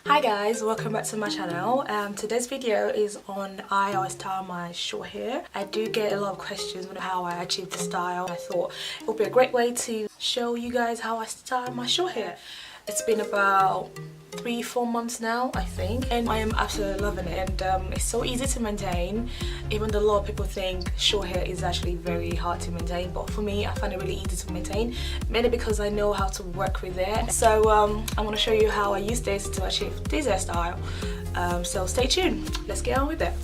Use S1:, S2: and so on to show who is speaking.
S1: Hi guys, welcome back to my channel. Today's video is on how I style my short hair. I do get a lot of questions on how I achieve the style. I thought it would be a great way to show you guys how I style my short hair. It's been about 3-4 months now, I think, and I am absolutely loving it. And it's so easy to maintain, even though a lot of people think short hair is actually very hard to maintain, but for me I find it really easy to maintain, mainly because I know how to work with it. So I want to show you how I use this to achieve this hairstyle. So stay tuned, let's get on with it.